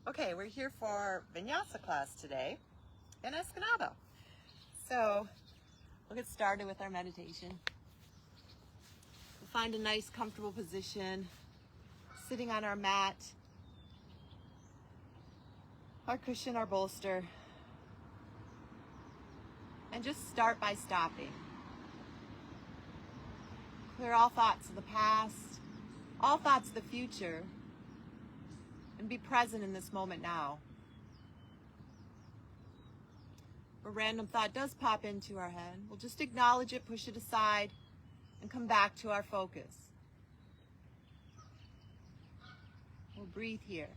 Okay, we're here for Vinyasa class today in Escanaba. So we'll get started with our meditation. We'll find a nice comfortable position, sitting on our mat, our cushion, our bolster, and just start by stopping. Clear all thoughts of the past, all thoughts of the future, and be present in this moment now. If a random thought does pop into our head, we'll just acknowledge it, push it aside, and come back to our focus. We'll breathe here.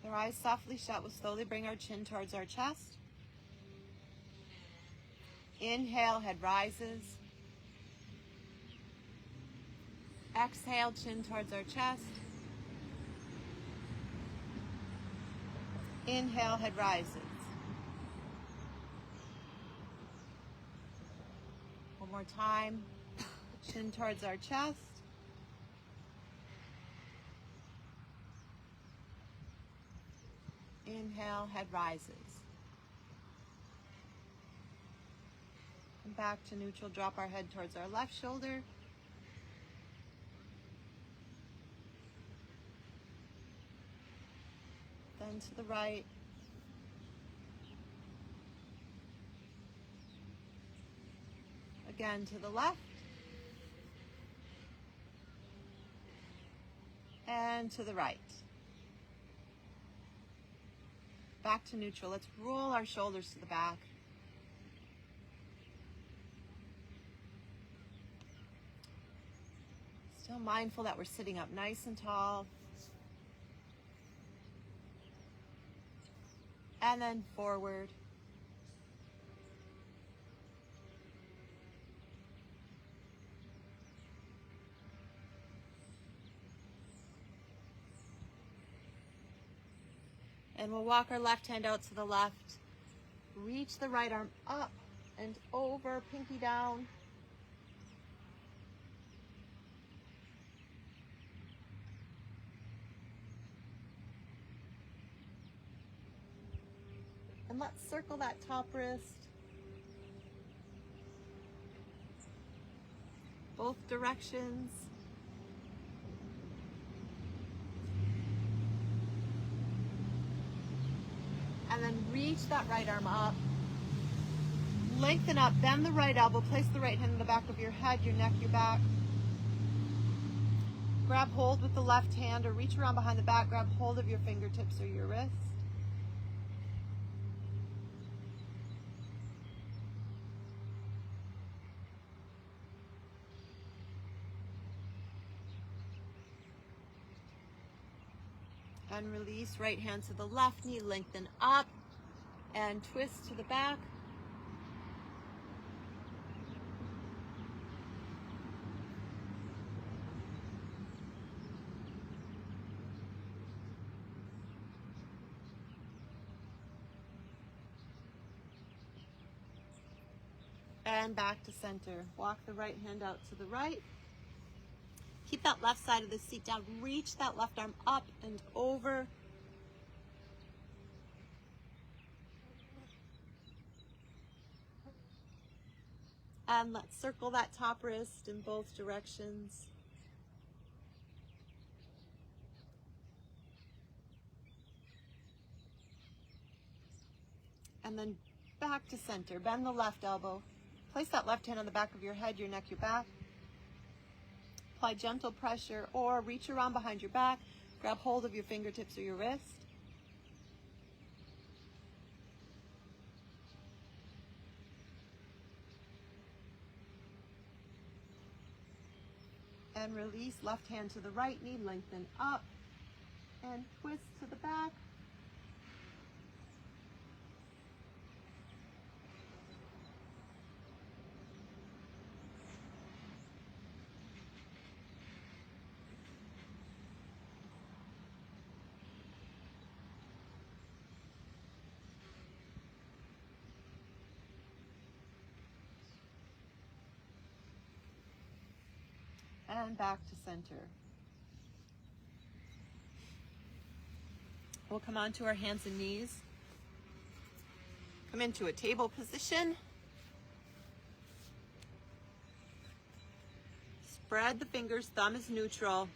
With our eyes softly shut, we'll slowly bring our chin towards our chest. Inhale, head rises. Exhale, chin towards our chest. Inhale, head rises. One more time. Chin towards our chest. Inhale, head rises. And back to neutral, drop our head towards our left shoulder. Then to the right. Again to the left. And to the right. Back to neutral. Let's roll our shoulders to the back. Still mindful that we're sitting up nice and tall. And then forward. And we'll walk our left hand out to the left. Reach the right arm up and over, pinky down. And let's circle that top wrist. Both directions. And then reach that right arm up. Lengthen up, bend the right elbow, place the right hand in the back of your head, your neck, your back. Grab hold with the left hand or reach around behind the back, grab hold of your fingertips or your wrist. And release, right hand to the left knee, lengthen up and twist to the back. And back to center. Walk the right hand out to the right. Keep that left side of the seat down. Reach that left arm up and over. And let's circle that top wrist in both directions. And then back to center. Bend the left elbow. Place that left hand on the back of your head, your neck, your back. Apply gentle pressure or reach around behind your back. Grab hold of your fingertips or your wrist. And release, left hand to the right knee, lengthen up and twist to the back. And back to center. We'll come onto our hands and knees. Come into a table position. Spread the fingers, thumb is neutral.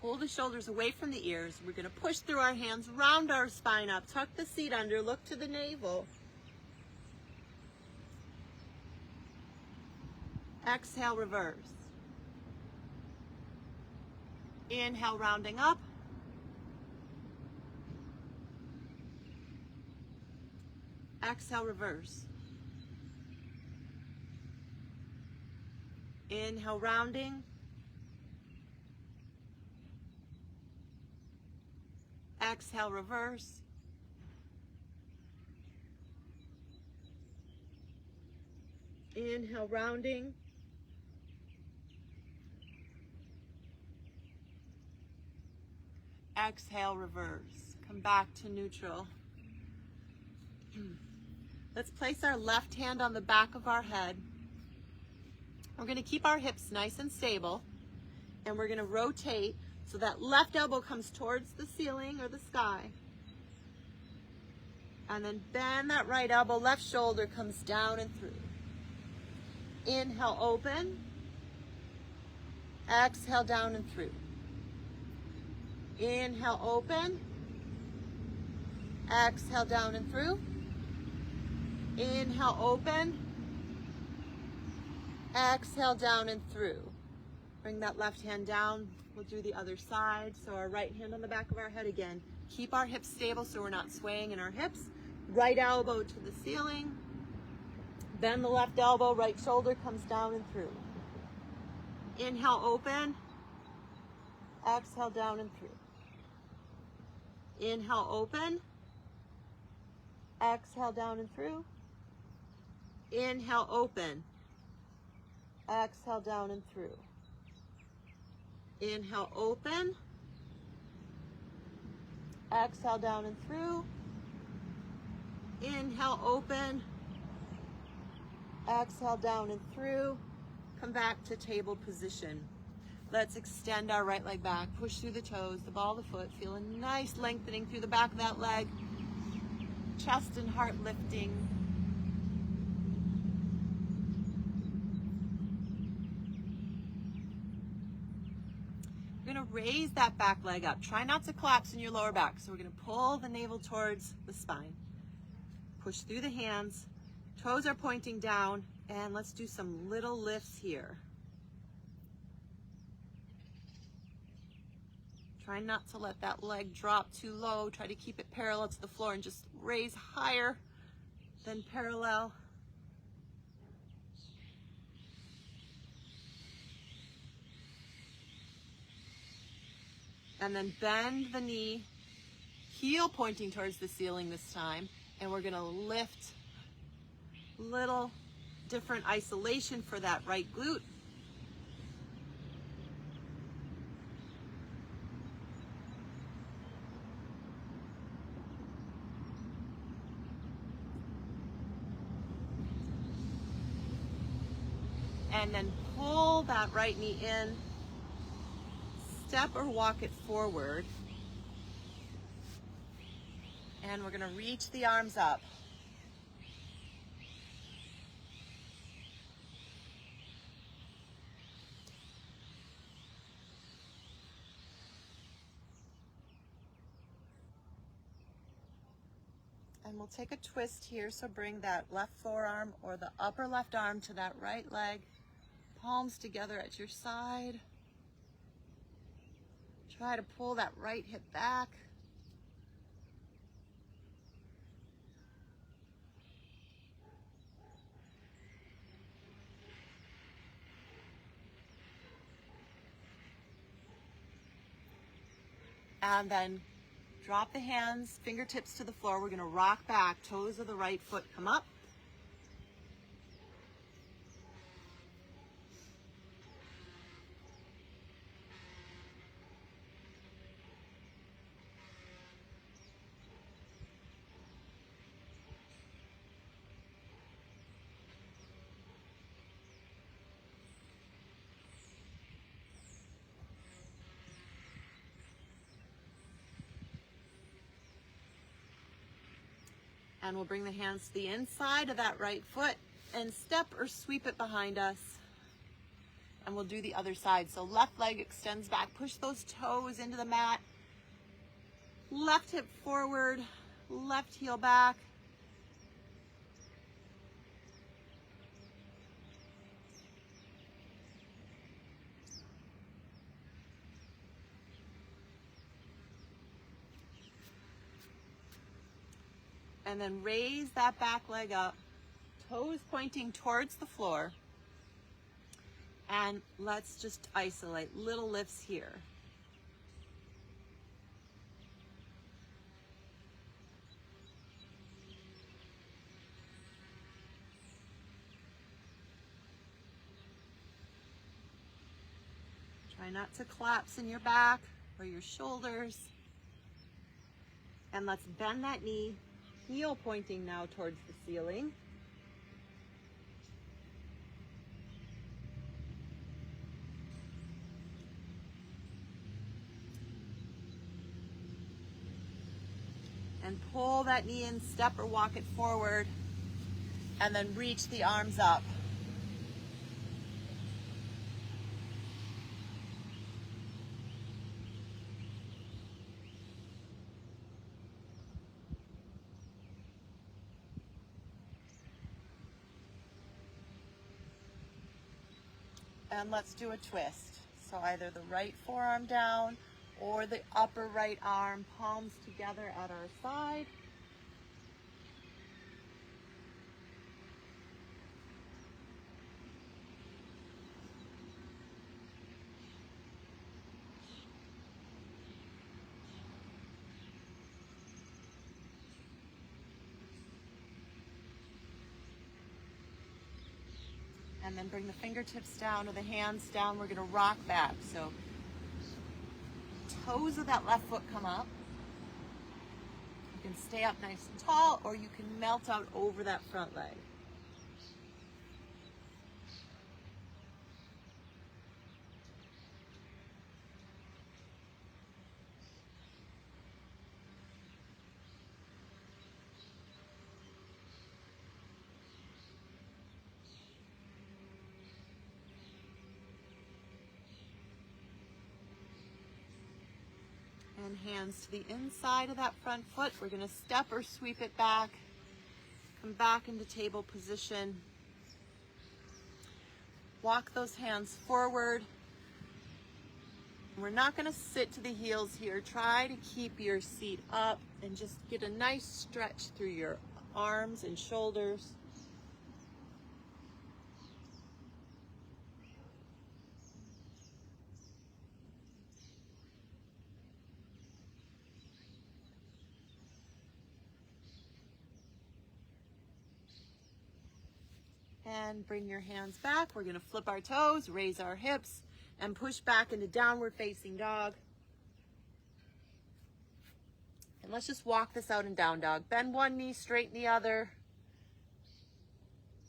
Pull the shoulders away from the ears. We're going to push through our hands, round our spine up, tuck the seat under, look to the navel. Exhale, reverse. Inhale, rounding up. Exhale, reverse. Inhale, rounding. Exhale, reverse. Inhale, rounding. Exhale, reverse. Come back to neutral. Let's place our left hand on the back of our head. We're going to keep our hips nice and stable, and we're going to rotate so that left elbow comes towards the ceiling or the sky. And then bend that right elbow, left shoulder comes down and through. Inhale, open. Exhale, down and through. Inhale, open. Exhale, down and through. Inhale, open. Exhale, down and through. Bring that left hand down. We'll do the other side. So our right hand on the back of our head again. Keep our hips stable so we're not swaying in our hips. Right elbow to the ceiling. Bend the left elbow, right shoulder comes down and through. Inhale, open. Exhale, down and through. Inhale, open. Exhale, down and through. Inhale, open. Exhale, down and through. Inhale, open. Exhale, down and through. Inhale, open. Exhale, down and through. Come back to table position. Let's extend our right leg back. Push through the toes, the ball of the foot. Feel a nice lengthening through the back of that leg. Chest and heart lifting. We're going to raise that back leg up. Try not to collapse in your lower back. So we're going to pull the navel towards the spine. Push through the hands. Toes are pointing down. And let's do some little lifts here. Try not to let that leg drop too low. Try to keep it parallel to the floor and just raise higher than parallel. And then bend the knee, heel pointing towards the ceiling this time. And we're going to lift little different isolation for that right glute. And then pull that right knee in, step or walk it forward. And we're going to reach the arms up. And we'll take a twist here, so bring that left forearm or the upper left arm to that right leg. Palms together at your side. Try to pull that right hip back. And then drop the hands, fingertips to the floor. We're going to rock back. Toes of the right foot come up. And we'll bring the hands to the inside of that right foot and step or sweep it behind us. And we'll do the other side. So left leg extends back. Push those toes into the mat. Left hip forward. Left heel back. And then raise that back leg up, toes pointing towards the floor. And let's just isolate little lifts here. Try not to collapse in your back or your shoulders. And let's bend that knee. Heel pointing now towards the ceiling. And pull that knee in, step or walk it forward, and then reach the arms up. And let's do a twist. So either the right forearm down or the upper right arm, palms together at our side. And then bring the fingertips down or the hands down. We're gonna rock back. So toes of that left foot come up. You can stay up nice and tall, or you can melt out over that front leg. And hands to the inside of that front foot. We're going to step or sweep it back. Come back into table position. Walk those hands forward. We're not going to sit to the heels here. Try to keep your seat up and just get a nice stretch through your arms and shoulders. And bring your hands back. We're going to flip our toes, raise our hips, and push back into downward facing dog. And let's just walk this out in down dog. Bend one knee, straighten the other.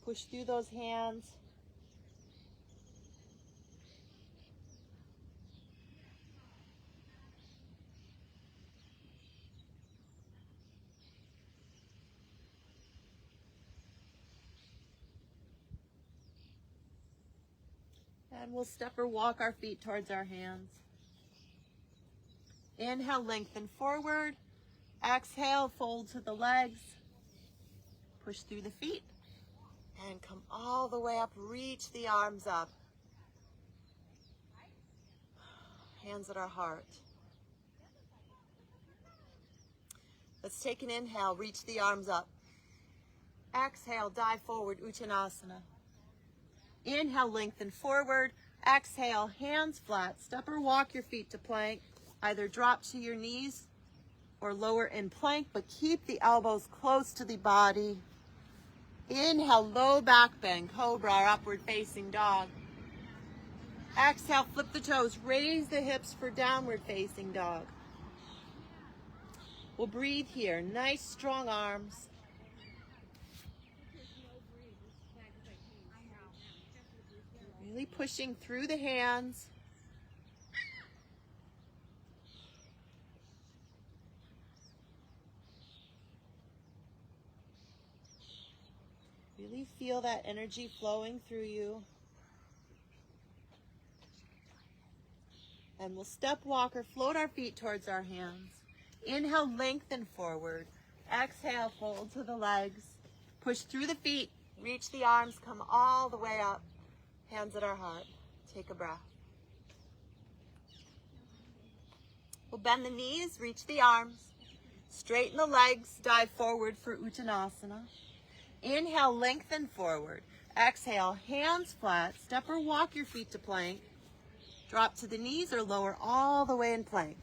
Push through those hands. And we'll step or walk our feet towards our hands. Inhale, lengthen forward. Exhale, fold to the legs. Push through the feet. And come all the way up. Reach the arms up. Hands at our heart. Let's take an inhale. Reach the arms up. Exhale, dive forward, Uttanasana. Inhale, lengthen forward. Exhale, hands flat. Step or walk your feet to plank. Either drop to your knees or lower in plank, but keep the elbows close to the body. Inhale, low back bend, cobra, upward facing dog. Exhale, flip the toes. Raise the hips for downward facing dog. We'll breathe here. Nice, strong arms. Really pushing through the hands. Really feel that energy flowing through you. And we'll step, walk, or float our feet towards our hands. Inhale, lengthen forward. Exhale, fold to the legs. Push through the feet. Reach the arms, come all the way up. Hands at our heart. Take a breath. We'll bend the knees, reach the arms. Straighten the legs, dive forward for Uttanasana. Inhale, lengthen forward. Exhale, hands flat. Step or walk your feet to plank. Drop to the knees or lower all the way in plank.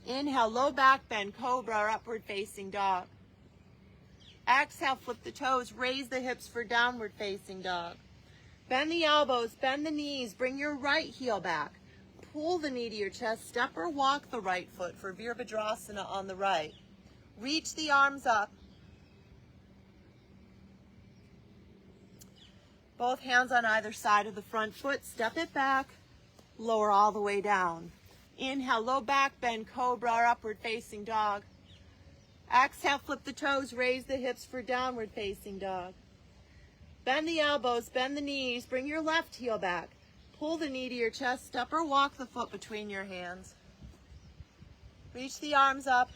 Inhale, low back bend, cobra, upward facing dog. Exhale, flip the toes, raise the hips for downward facing dog. Bend the elbows, bend the knees, bring your right heel back. Pull the knee to your chest, step or walk the right foot for Virabhadrasana on the right. Reach the arms up. Both hands on either side of the front foot, step it back, lower all the way down. Inhale, low back bend, cobra, upward facing dog. Exhale, flip the toes, raise the hips for downward facing dog. Bend the elbows, bend the knees, bring your left heel back. Pull the knee to your chest, step or walk the foot between your hands. Reach the arms up.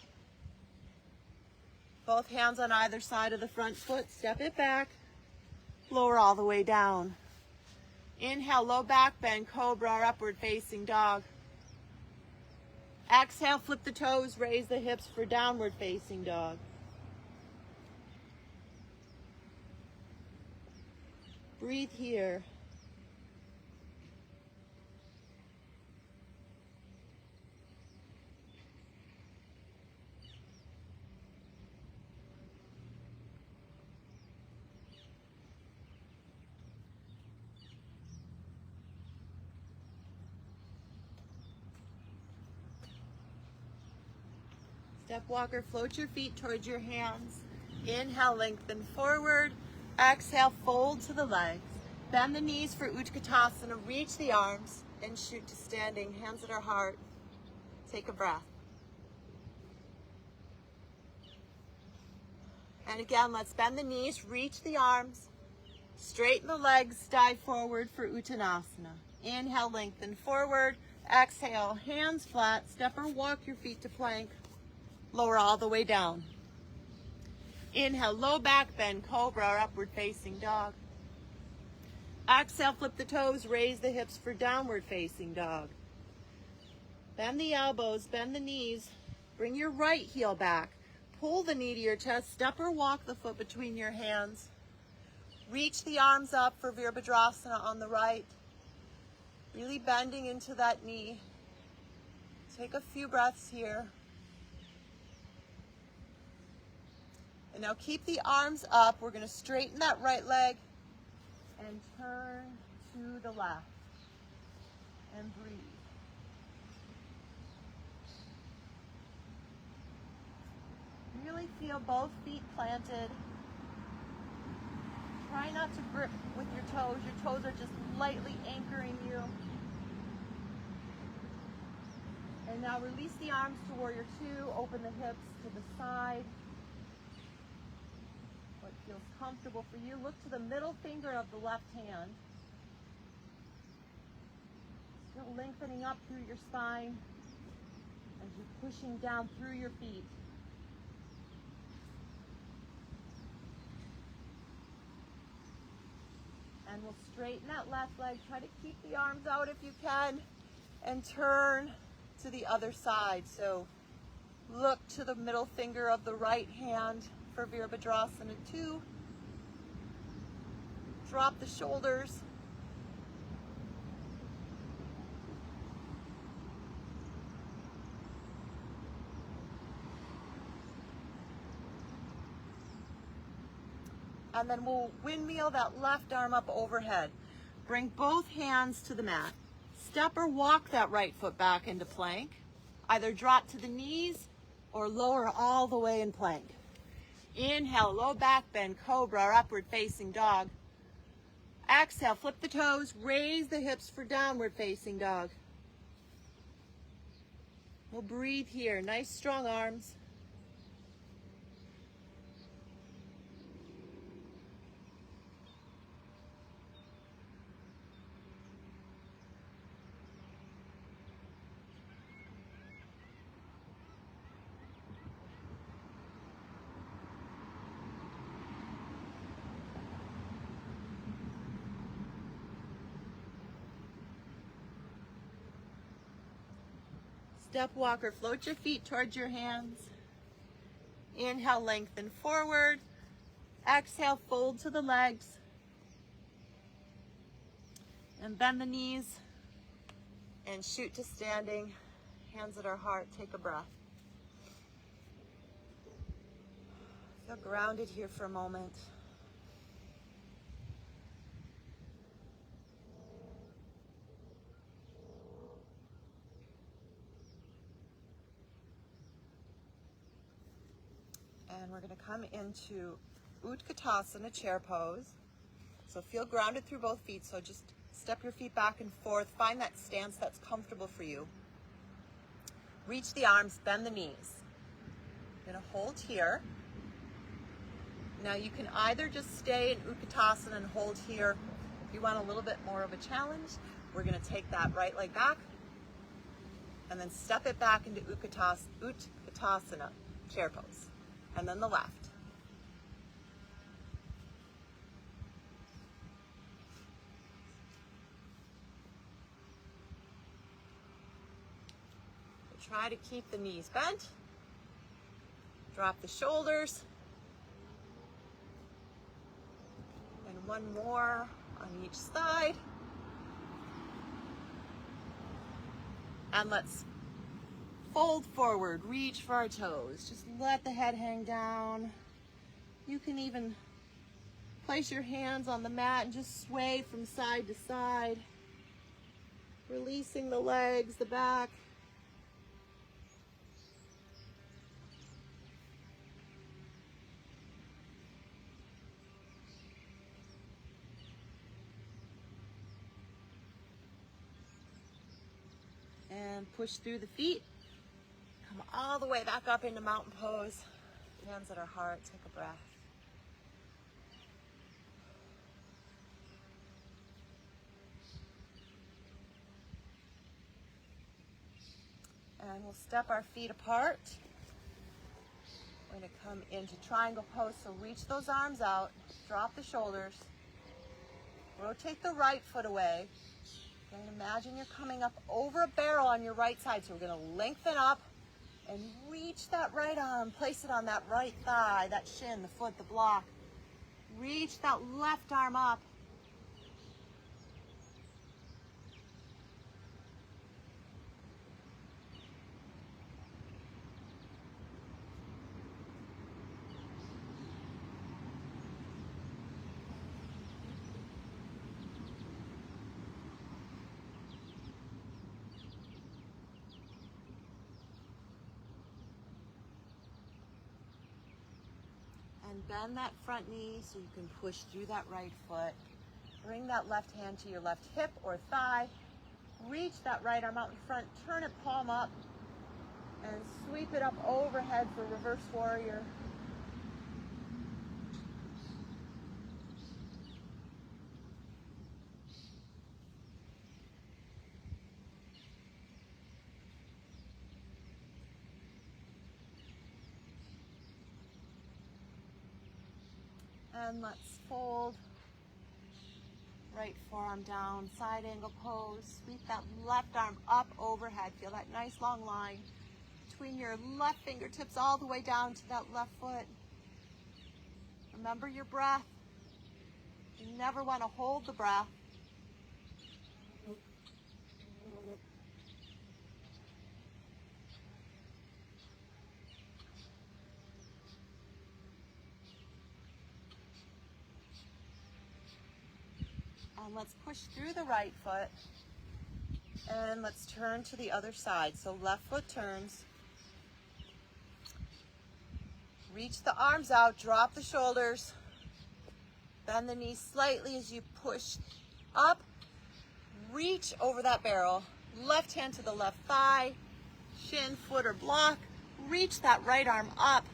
Both hands on either side of the front foot, step it back. Lower all the way down. Inhale, low back bend, cobra or upward facing dog. Exhale, flip the toes, raise the hips for downward facing dog. Breathe here. Step walker, float your feet towards your hands. Inhale, lengthen forward. Exhale, fold to the legs. Bend the knees for Utkatasana. Reach the arms and shoot to standing. Hands at our heart. Take a breath. And again, let's bend the knees, reach the arms. Straighten the legs, dive forward for Uttanasana. Inhale, lengthen forward. Exhale, hands flat. Step or walk your feet to plank. Lower all the way down. Inhale, low back bend, cobra or upward facing dog. Exhale, flip the toes, raise the hips for downward facing dog. Bend the elbows, bend the knees. Bring your right heel back. Pull the knee to your chest, step or walk the foot between your hands. Reach the arms up for Virabhadrasana on the right. Really bending into that knee. Take a few breaths here. And now keep the arms up. We're going to straighten that right leg and turn to the left. And breathe. Really feel both feet planted. Try not to grip with your toes. Your toes are just lightly anchoring you. And now release the arms to warrior two. Open the hips to the side. What feels comfortable for you. Look to the middle finger of the left hand. Still lengthening up through your spine as you're pushing down through your feet. And we'll straighten that left leg. Try to keep the arms out if you can. And turn to the other side. So look to the middle finger of the right hand for Virabhadrasana 2. Drop the shoulders. And then we'll windmill that left arm up overhead. Bring both hands to the mat. Step or walk that right foot back into plank. Either drop to the knees or lower all the way in plank. Inhale, low back bend, cobra or upward facing dog. Exhale, flip the toes, raise the hips for downward facing dog. We'll breathe here. Nice strong arms. Step walker, float your feet towards your hands. Inhale, lengthen forward. Exhale, fold to the legs. And bend the knees. And shoot to standing. Hands at our heart, take a breath. Feel grounded here for a moment. And we're going to come into Utkatasana, chair pose. So feel grounded through both feet. So just step your feet back and forth. Find that stance that's comfortable for you. Reach the arms, bend the knees. You're gonna hold here. Now you can either just stay in Utkatasana and hold here. If you want a little bit more of a challenge, we're gonna take that right leg back and then step it back into Utkatasana, chair pose, and then the left. Try to keep the knees bent. Drop the shoulders. And one more on each side. And let's fold forward, reach for our toes. Just let the head hang down. You can even place your hands on the mat and just sway from side to side. Releasing the legs, the back. And push through the feet. Come all the way back up into mountain pose. Hands at our heart, take a breath. And we'll step our feet apart. We're going to come into triangle pose, so reach those arms out, drop the shoulders, rotate the right foot away. And imagine you're coming up over a barrel on your right side, so we're going to lengthen up and reach that right arm, place it on that right thigh, that shin, the foot, the block. Reach that left arm up. And bend that front knee so you can push through that right foot. Bring that left hand to your left hip or thigh. Reach that right arm out in front. Turn it palm up and sweep it up overhead for reverse warrior. And let's fold. Right forearm down, side angle pose. Sweep that left arm up overhead. Feel that nice long line between your left fingertips all the way down to that left foot. Remember your breath. You never want to hold the breath. And let's push through the right foot. And let's turn to the other side. So left foot turns. Reach the arms out, drop the shoulders. Bend the knees slightly as you push up. Reach over that barrel. Left hand to the left thigh, shin, foot, or block. Reach that right arm up.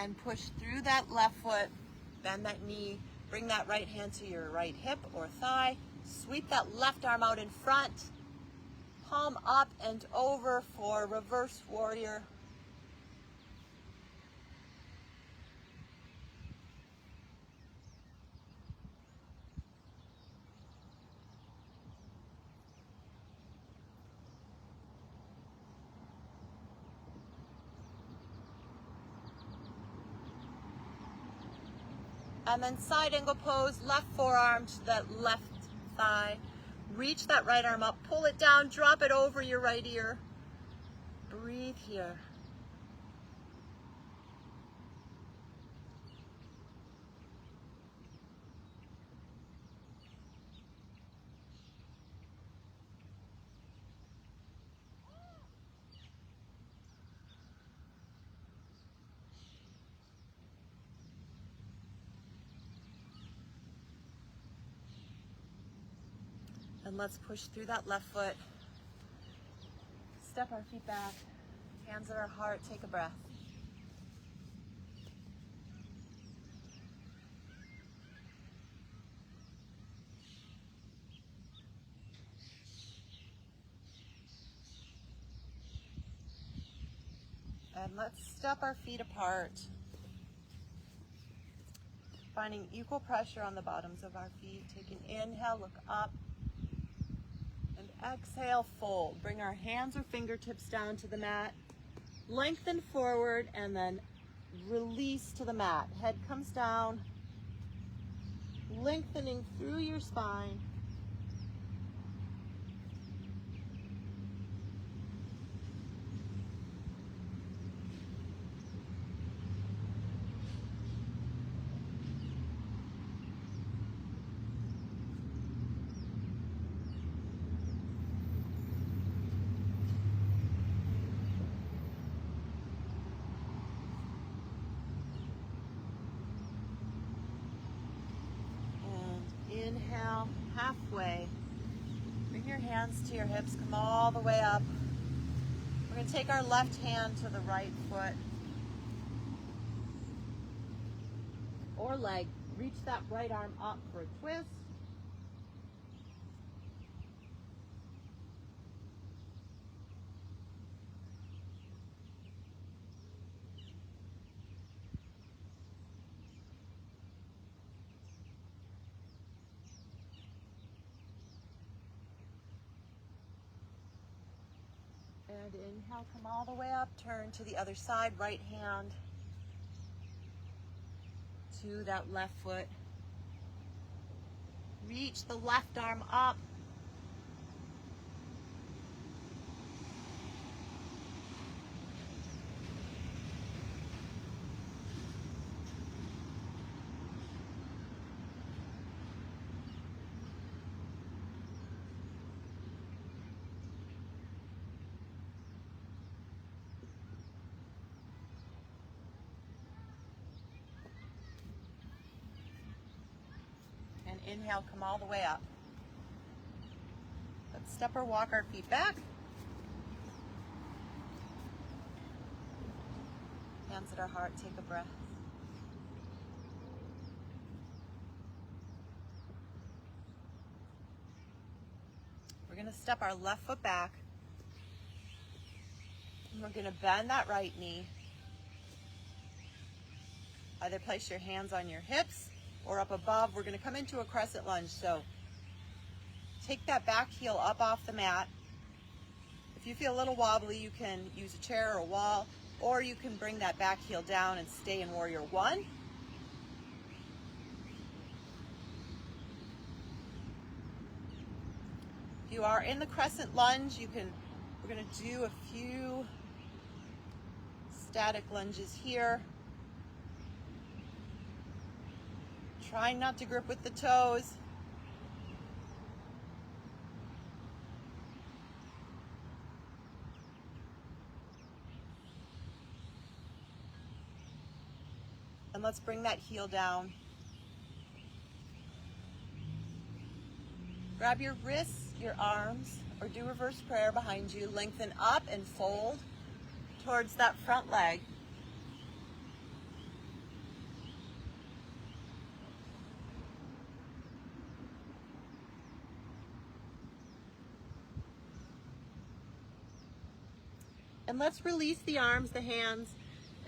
And push through that left foot, bend that knee, bring that right hand to your right hip or thigh, sweep that left arm out in front, palm up and over for reverse warrior. And then side angle pose, left forearm to that left thigh. Reach that right arm up, pull it down, drop it over your right ear. Breathe here. And let's push through that left foot. Step our feet back, hands at our heart, take a breath. And let's step our feet apart, finding equal pressure on the bottoms of our feet. Take an inhale, look up, and exhale, fold. Bring our hands or fingertips down to the mat, lengthen forward, and then release to the mat. Head comes down, lengthening through your spine. Inhale, halfway. Bring your hands to your hips, come all the way up. We're going to take our left hand to the right foot or leg. Reach that right arm up for a twist. And inhale, come all the way up, turn to the other side, right hand to that left foot. Reach the left arm up. Inhale, come all the way up. Let's step or walk our feet back. Hands at our heart, take a breath. We're going to step our left foot back. And we're going to bend that right knee. Either place your hands on your hips or up above. We're going to come into a crescent lunge. So take that back heel up off the mat. If you feel a little wobbly, you can use a chair or a wall, or you can bring that back heel down and stay in warrior one. If you are in the crescent lunge, we're going to do a few static lunges here. Try not to grip with the toes. And let's bring that heel down. Grab your wrists, your arms, or do reverse prayer behind you. Lengthen up and fold towards that front leg. And let's release the arms, the hands,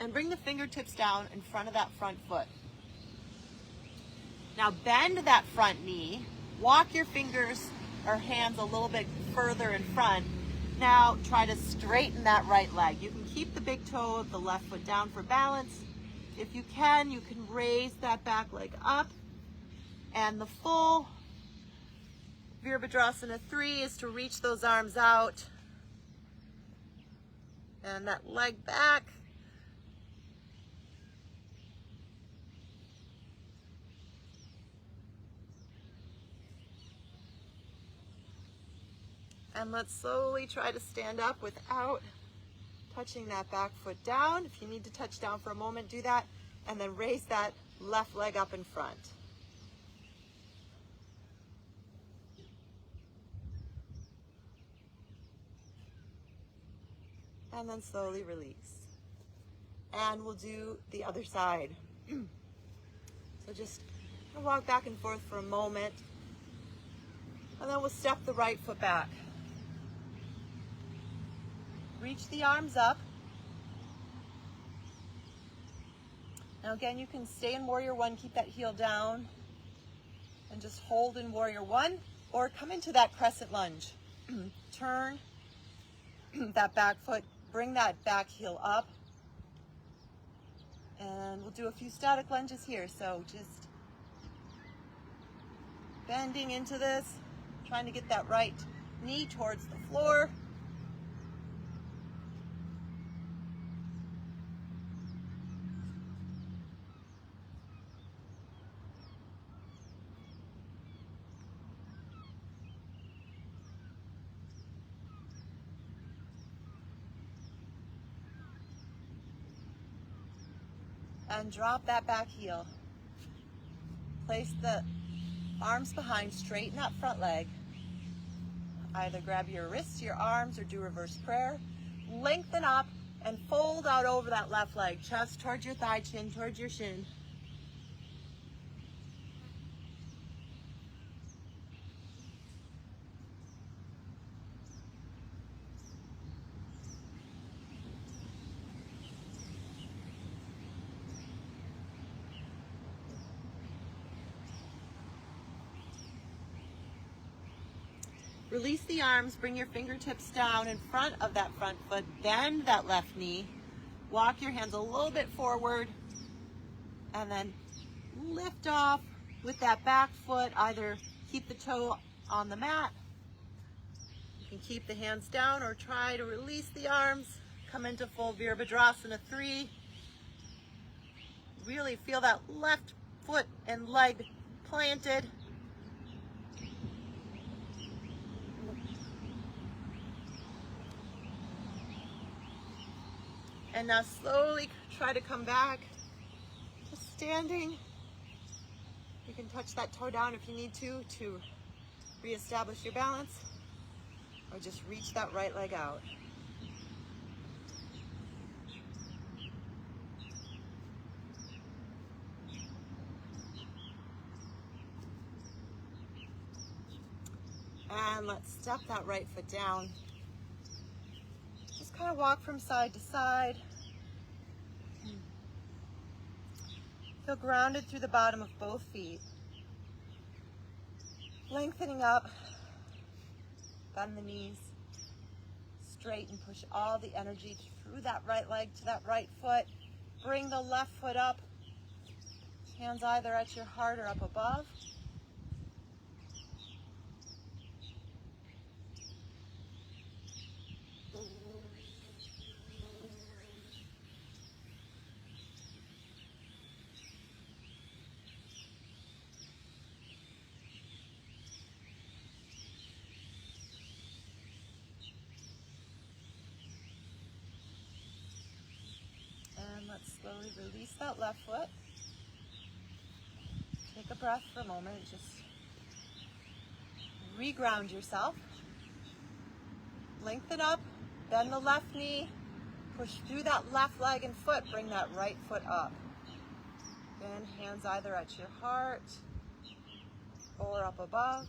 and bring the fingertips down in front of that front foot. Now bend that front knee. Walk your fingers or hands a little bit further in front. Now try to straighten that right leg. You can keep the big toe of the left foot down for balance. If you can raise that back leg up. And the full Virabhadrasana 3 is to reach those arms out. And that leg back. And let's slowly try to stand up without touching that back foot down. If you need to touch down for a moment, do that. And then raise that left leg up in front. and then slowly release. And we'll do the other side. So just walk back and forth for a moment, and then we'll step the right foot back. Reach the arms up. Now again, you can stay in Warrior One, keep that heel down, and just hold in Warrior One, or come into that crescent lunge. Turn that back foot, bring that back heel up, and we'll do a few static lunges here. So just bending into this, trying to get that right knee towards the floor. And drop that back heel. Place the arms behind, straighten that front leg. Either grab your wrists, your arms, or do reverse prayer. Lengthen up and fold out over that left leg. Chest towards your thigh, chin towards your shin. Release the arms, bring your fingertips down in front of that front foot, bend that left knee, walk your hands a little bit forward, and then lift off with that back foot. Either keep the toe on the mat, you can keep the hands down, or try to release the arms, come into full Virabhadrasana 3. Really feel that left foot and leg planted. And now slowly try to come back to standing. You can touch that toe down if you need to reestablish your balance, or just reach that right leg out. And let's step that right foot down. Just kind of walk from side to side. Feel grounded through the bottom of both feet. Lengthening up, bend the knees, straighten, push all the energy through that right leg to that right foot. Bring the left foot up, hands either at your heart or up above. And let's slowly release that left foot. Take a breath for a moment, just reground yourself. Lengthen up, bend the left knee, push through that left leg and foot, bring that right foot up. Then hands either at your heart or up above.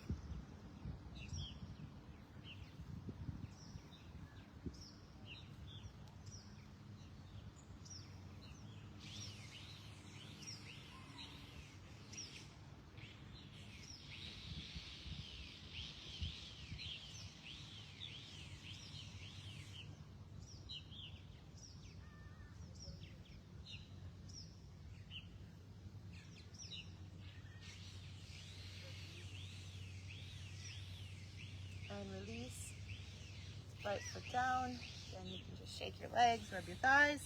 And release, right foot down. Then you can just shake your legs, rub your thighs.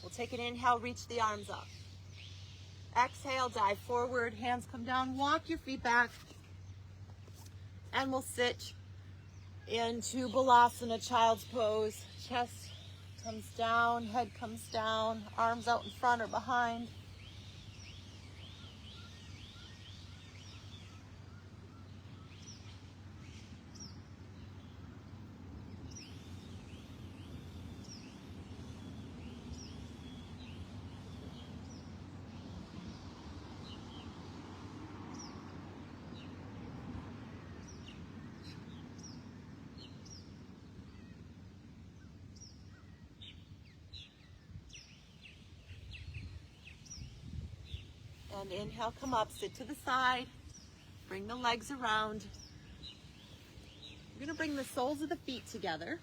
We'll take an inhale, reach the arms up. Exhale, dive forward, hands come down, walk your feet back. And we'll sit into Balasana, child's pose. Chest comes down, head comes down, arms out in front or behind. And inhale, come up, sit to the side. Bring the legs around. You're going to bring the soles of the feet together.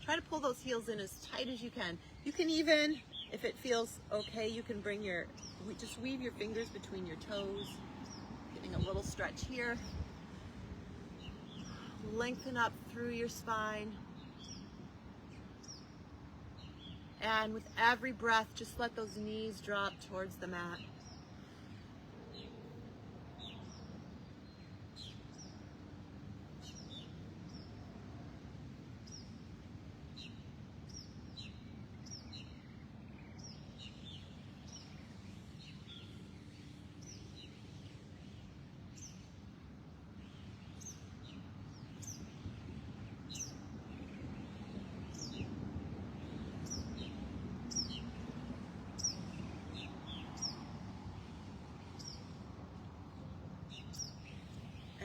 Try to pull those heels in as tight as you can. You can even, if it feels okay, you can bring just weave your fingers between your toes. Getting a little stretch here. Lengthen up through your spine. And with every breath, just let those knees drop towards the mat.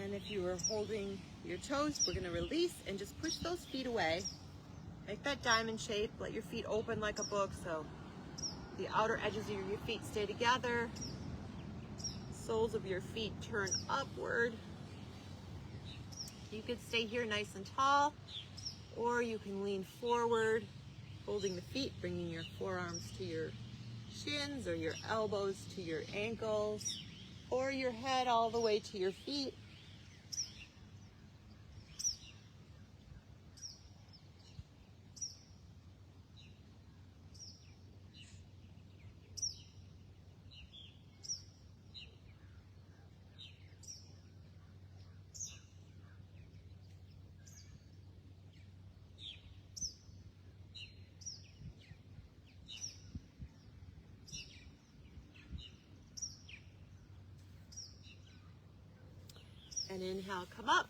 And if you were holding your toes, we're going to release and just push those feet away. Make that diamond shape. Let your feet open like a book so the outer edges of your feet stay together. Soles of your feet turn upward. You could stay here nice and tall, or you can lean forward, holding the feet, bringing your forearms to your shins or your elbows to your ankles, or your head all the way to your feet. And inhale, come up,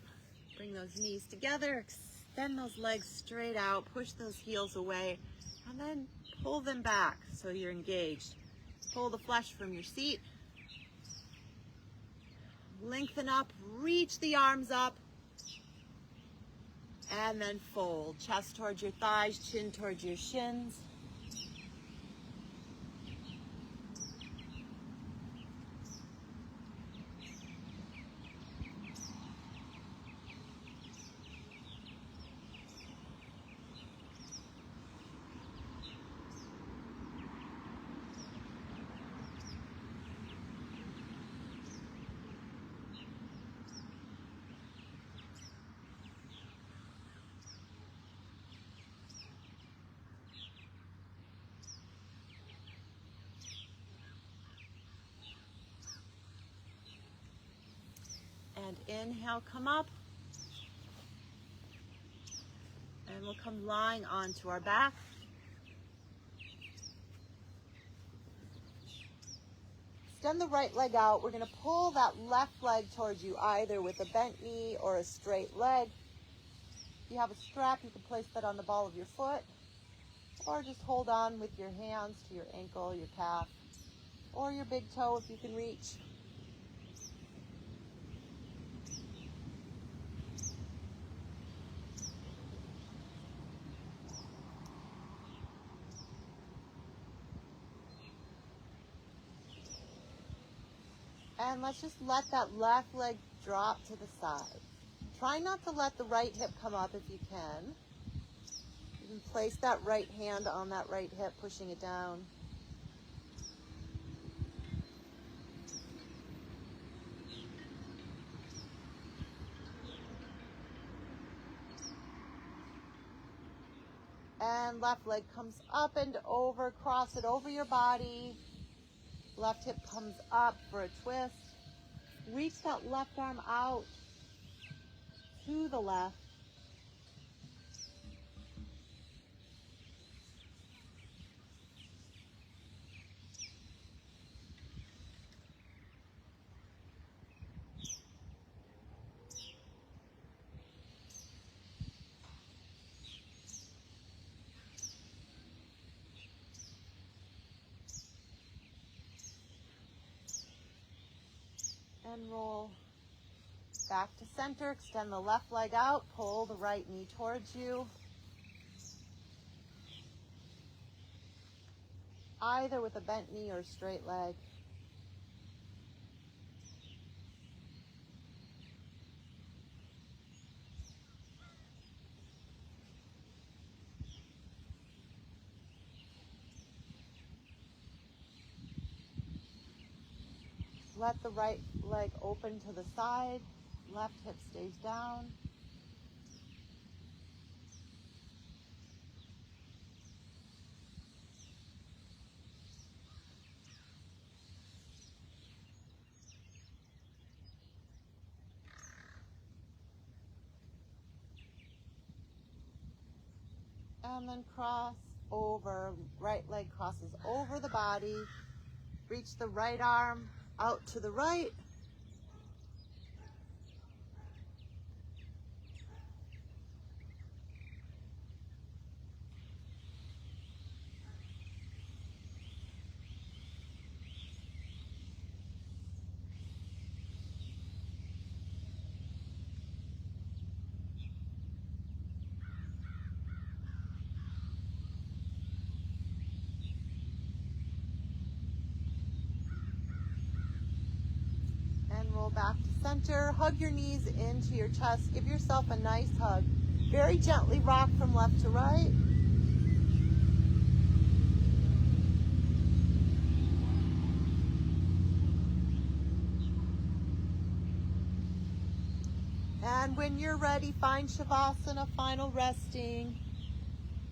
bring those knees together, extend those legs straight out, push those heels away, and then pull them back so you're engaged. Pull the flesh from your seat. Lengthen up, reach the arms up, and then fold. Chest towards your thighs, chin towards your shins. And inhale, come up. And we'll come lying onto our back. Extend the right leg out. We're going to pull that left leg towards you, either with a bent knee or a straight leg. If you have a strap, you can place that on the ball of your foot, or just hold on with your hands to your ankle, your calf, or your big toe if you can reach. And let's just let that left leg drop to the side. Try not to let the right hip come up if you can. You can place that right hand on that right hip, pushing it down. And left leg comes up and over, cross it over your body. Left hip comes up for a twist. Reach that left arm out to the left. And roll back to center. Extend the left leg out. Pull the right knee towards you. either with a bent knee or straight leg. Let the right leg open to the side, left hip stays down. And then cross over, right leg crosses over the body. Reach the right arm out to the right. And roll back to center. Hug your knees into your chest. Give yourself a nice hug. Very gently rock from left to right. And when you're ready, find Shavasana, final resting.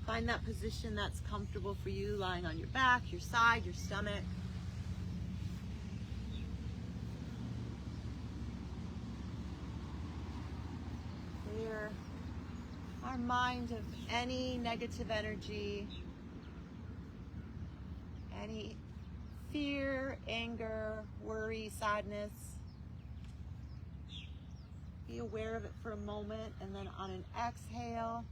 Find that position that's comfortable for you, lying on your back, your side, your stomach. Clear our mind of any negative energy, any fear, anger, worry, sadness. Be aware of it for a moment, and then on an exhale,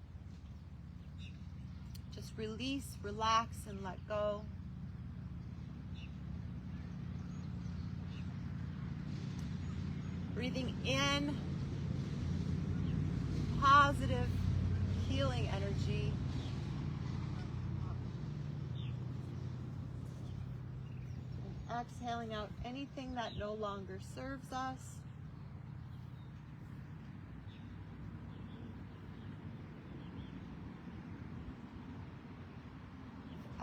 just release, relax, and let go. Breathing in positive, healing energy. And exhaling out anything that no longer serves us.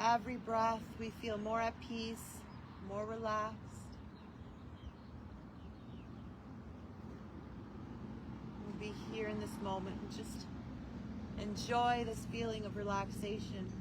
Every breath, we feel more at peace, more relaxed. We'll be here in this moment and just enjoy this feeling of relaxation.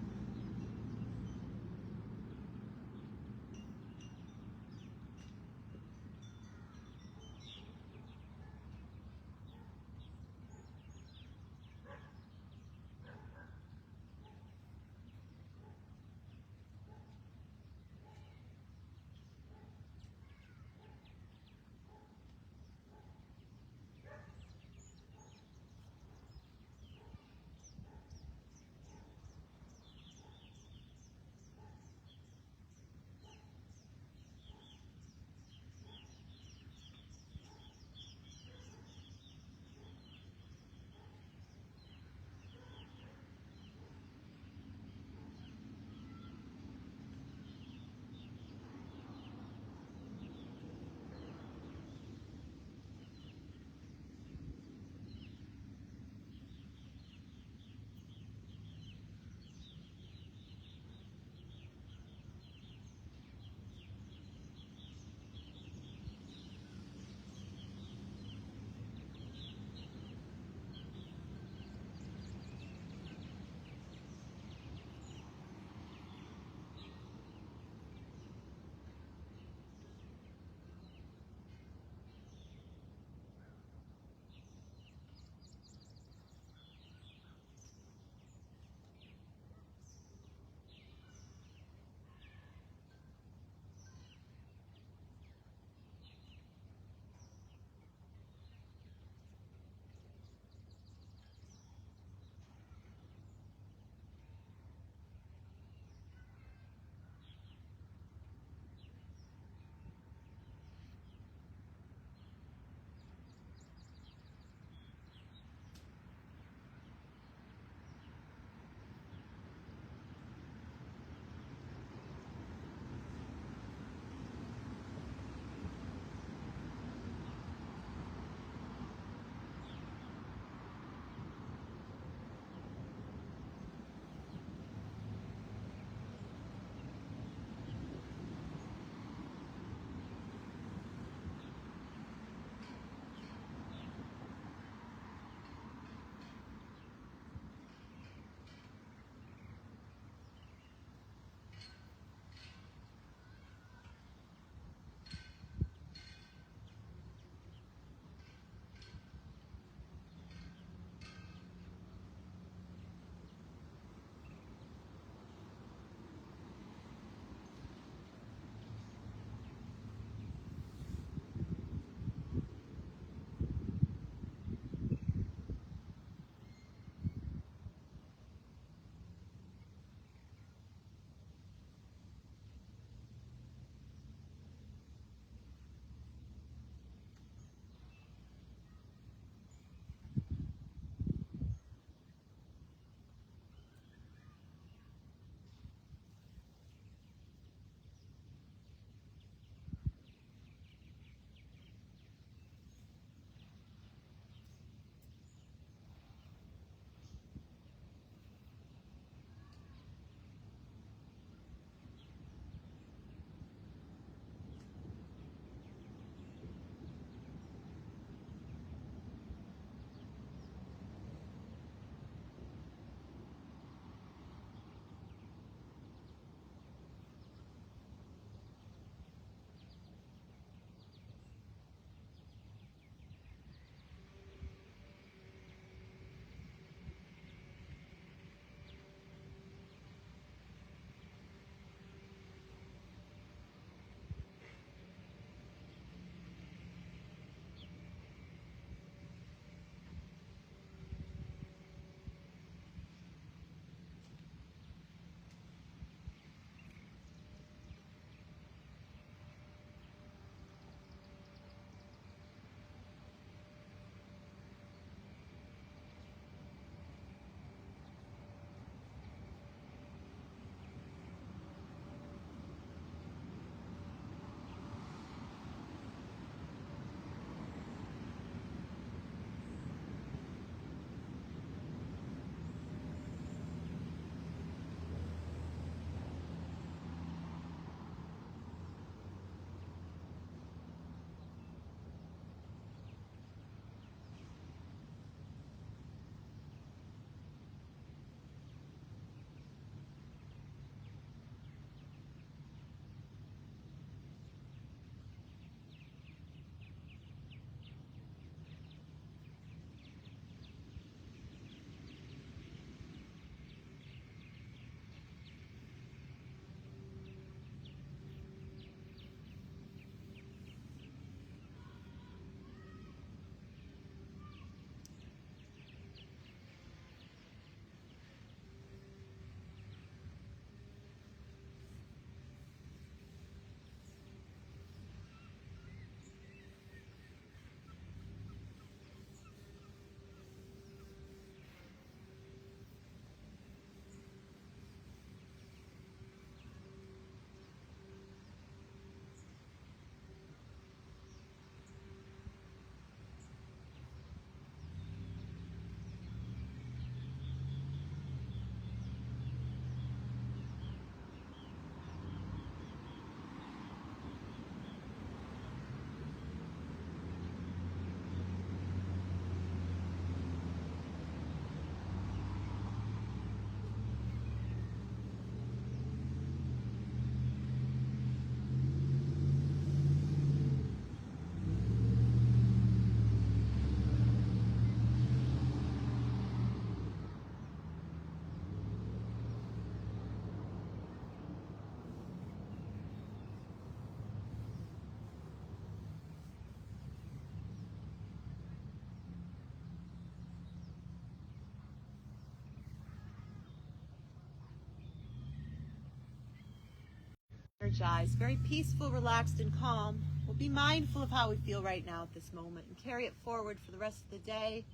energized, very peaceful, relaxed, and calm. We'll be mindful of how we feel right now at this moment and carry it forward for the rest of the day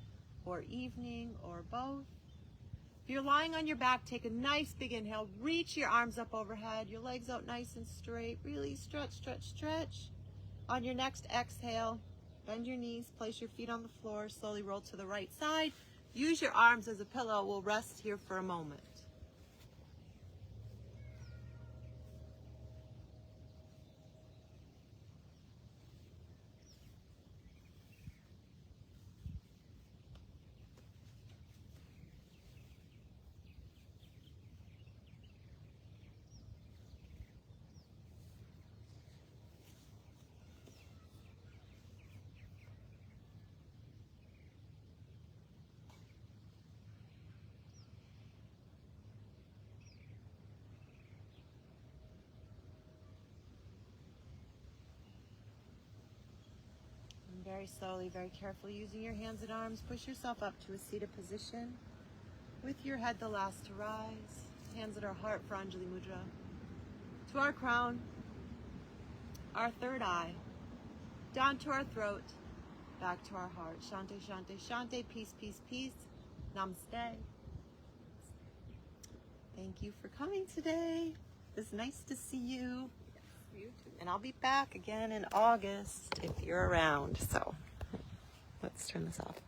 or evening or both. If you're lying on your back, take a nice big inhale. Reach your arms up overhead, your legs out nice and straight. Really stretch, stretch, stretch. On your next exhale, bend your knees, place your feet on the floor, slowly roll to the right side. Use your arms as a pillow. We'll rest here for a moment. Very slowly, very carefully, using your hands and arms, push yourself up to a seated position. With your head the last to rise, hands at our heart for Anjali Mudra. To our crown, our third eye, down to our throat, back to our heart. Shante, shante, shante, peace, peace, peace. Namaste. Thank you for coming today. It was nice to see you. You too. And I'll be back again in August if you're around. So let's turn this off.